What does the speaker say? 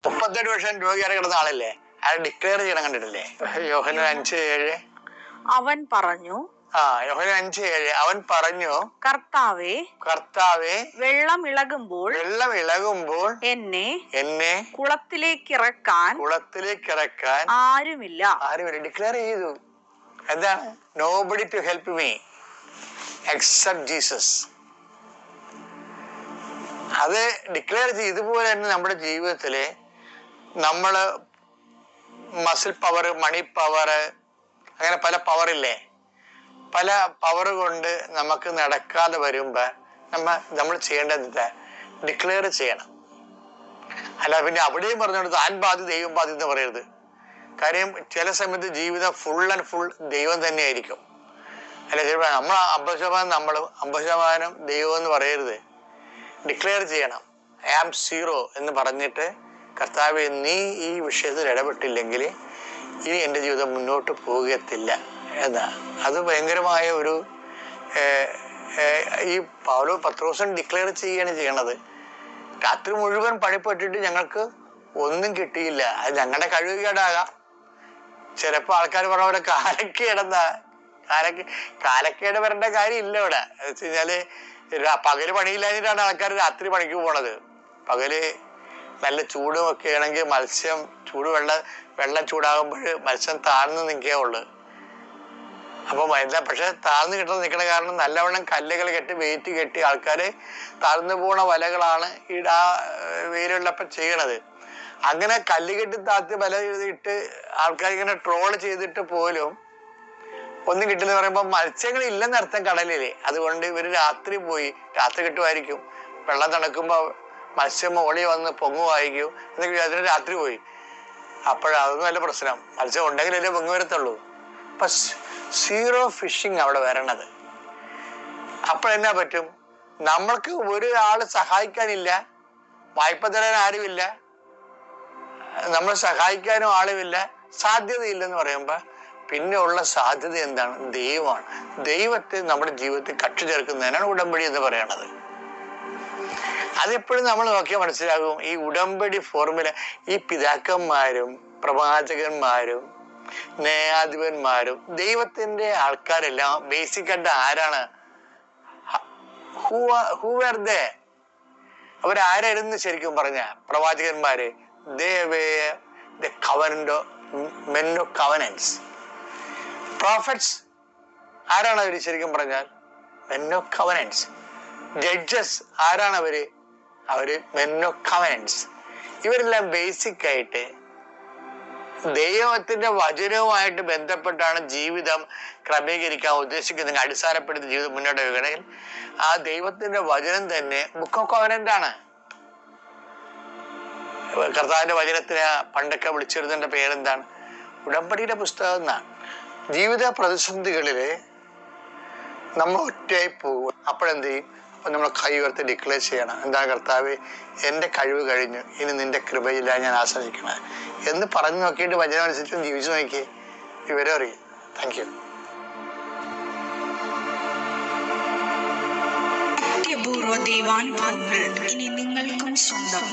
38 രോഗിയായി കിടന്ന ആളല്ലേ, അയാൾ ഡിക്ലെയർ ചെയ്യണം, കണ്ടിട്ടില്ലേ? യോഹന്നാൻ 5:7. അവൻ പറഞ്ഞു, യോഹന്നാൻ 5:7, അവൻ പറഞ്ഞു, കർത്താവേ, വെള്ളം ഇളകുമ്പോൾ എന്നെ കുളത്തിലേക്ക് ഇറക്കാൻ ആരുമില്ല. ഡിക്ലെയർ ചെയ്തു. എന്താണ്? Nobody to help me except Jesus. അത് ഡിക്ലെയർ ചെയ്ത്. ഇതുപോലെ തന്നെ നമ്മുടെ ജീവിതത്തില് നമ്മള് മസിൽ പവർ, മണി പവർ, അങ്ങനെ പല പവറില്ലേ, പല പവർ കൊണ്ട് നമുക്ക് നടക്കാതെ വരുമ്പോ നമ്മൾ ചെയ്യേണ്ടത് ഡിക്ലെയർ ചെയ്യണം. അല്ല പിന്നെ അവിടെയും പറഞ്ഞോണ്ട് താൻ ബാധി ദൈവം ബാധി എന്ന് പറയരുത്. കാര്യം ചില സമയത്ത് ജീവിതം ഫുൾ ആൻഡ് ഫുൾ ദൈവം തന്നെ ആയിരിക്കും. അല്ല ചിലപ്പോൾ നമ്മൾ 50% നമ്മളും 50% ദൈവം എന്ന് പറയരുത്. ഡിക്ലെയർ ചെയ്യണം. ഐ ആം സീറോ എന്ന് പറഞ്ഞിട്ട്, കർത്താവേ നീ ഈ വിഷയത്തിൽ ഇടപെട്ടില്ലെങ്കിൽ ഇനി എൻ്റെ ജീവിതം മുന്നോട്ട് പോകത്തില്ല എന്നാ. അത് ഭയങ്കരമായ ഒരു ഈ പത്രോസ് ഡിക്ലെയർ ചെയ്യാണ് ചെയ്യണത്. രാത്രി മുഴുവൻ പണിപ്പെട്ടിട്ട് ഞങ്ങൾക്ക് ഒന്നും കിട്ടിയില്ല. അത് ഞങ്ങളുടെ കഴിവുകേടാകാം. ചിലപ്പോൾ ആൾക്കാർ പറഞ്ഞ പോലെ കാലക്കേട് വരേണ്ട കാര്യം ഇല്ല ഇവിടെ. എന്ന് വെച്ച് കഴിഞ്ഞാല് പകല് പണിയില്ലാഞ്ഞിട്ടാണ് ആൾക്കാർ രാത്രി പണിക്ക് പോണത്. പകല് നല്ല ചൂടും ഒക്കെ ആണെങ്കിൽ മത്സ്യം വെള്ളം ചൂടാകുമ്പോൾ മത്സ്യം താഴ്ന്നു നിൽക്കേ ഉള്ളു. അപ്പൊ പക്ഷെ താഴ്ന്നു നിൽക്കണ കാരണം നല്ലവണ്ണം കല്ലുകൾ കെട്ടി വെയിറ്റ് കെട്ടി ആൾക്കാര് താഴ്ന്നു പോണ വലകളാണ് വെയിലുള്ളപ്പം ചെയ്യണത്. അങ്ങനെ കല്ല് കെട്ടി താഴ്ത്തി വല ഇട്ട് ആൾക്കാർ ഇങ്ങനെ ട്രോൾ ചെയ്തിട്ട് പോലും ഒന്നും കിട്ടില്ലെന്ന് പറയുമ്പോൾ മത്സ്യങ്ങൾ ഇല്ലെന്ന് അർത്ഥം കടലില്. അതുകൊണ്ട് ഇവര് രാത്രി കിട്ടുമായിരിക്കും. വെള്ളം തണുക്കുമ്പോ മത്സ്യം ഓടി വന്ന് പൊങ്ങുമായിരിക്കും എന്നൊക്കെ അതിന് രാത്രി പോയി. അതൊന്നും അല്ല പ്രശ്നം. മത്സ്യം ഉണ്ടെങ്കിലല്ലേ പൊങ്ങി വരത്തുള്ളൂ. അപ്പൊ സീറോ ഫിഷിങ് അവിടെ വരണത്. അപ്പോഴെന്നാ പറ്റും? നമ്മൾക്ക് ഒരാള് സഹായിക്കാനില്ല, വായ്പ തരാൻ ആരുമില്ല, നമ്മളെ സഹായിക്കാനും ആളുമില്ല, സാധ്യതയില്ലെന്ന് പറയുമ്പോ പിന്നെ ഉള്ള സാധ്യത എന്താണ്? ദൈവമാണ്. ദൈവത്തെ നമ്മുടെ ജീവിതത്തിൽ കക്ഷി ചേർക്കുന്നതിനാണ് ഉടമ്പടി എന്ന് പറയണത്. അതെപ്പോഴും നമ്മൾ നോക്കിയാൽ മനസ്സിലാകും. ഈ ഉടമ്പടി ഫോർമുല ഈ പിതാക്കന്മാരും പ്രവാചകന്മാരും ന്യായാധിപന്മാരും ദൈവത്തിന്റെ ആൾക്കാരെല്ലാം ബേസിക്കായിട്ട് ആരാണ്? അവരാരായിരുന്നു ശരിക്കും പറഞ്ഞ? പ്രവാചകന്മാര്. men of covenants. Prophets ആരാണ് അവര് ശരിക്കും പറഞ്ഞാൽ? men of covenants. Judges ആരാണ് അവര്? men of covenants. ഇവരെല്ലാം ബേസിക് ആയിട്ട് ദൈവത്തിന്റെ വചനവുമായിട്ട് ബന്ധപ്പെട്ടാണ് ജീവിതം ക്രമീകരിക്കാൻ ഉദ്ദേശിക്കുന്നത്. അടിസ്ഥാനപ്പെടുത്തി ജീവിതം മുന്നോട്ട് വെക്കണമെങ്കിൽ ആ ദൈവത്തിന്റെ വചനം തന്നെ ബുക്ക് ഓഫ് കോവനന്റ് ആണ്. കർത്താവിന്റെ വചനത്തിന് പണ്ടൊക്കെ വിളിച്ചിരുന്നതിന്റെ പേരെന്താണ്? ഉടമ്പടിയുടെ പുസ്തകം എന്നാണ്. ജീവിത പ്രതിസന്ധികളില് നമ്മൾ ഒറ്റയായി പോകും. അപ്പോഴെന്ത് ചെയ്യും? അപ്പൊ നമ്മൾ കൈ ഉയർത്തി ഡിക്ലെയർ ചെയ്യണം. എന്താണ്? കർത്താവേ, എന്റെ കഴിവ് കഴിഞ്ഞു, ഇനി നിന്റെ കൃപയിലാണ് ഞാൻ ആശ്രയിക്കണേ എന്ന് പറഞ്ഞു നോക്കിയിട്ട് വചനം അനുസരിച്ച് ജീവിച്ചു നോക്കിയേ, വിവരം അറിയും. Thank you. അത്യപൂർവ ദൈവാനുഭവങ്ങൾ ഇനി നിങ്ങൾക്കും സ്വന്തം.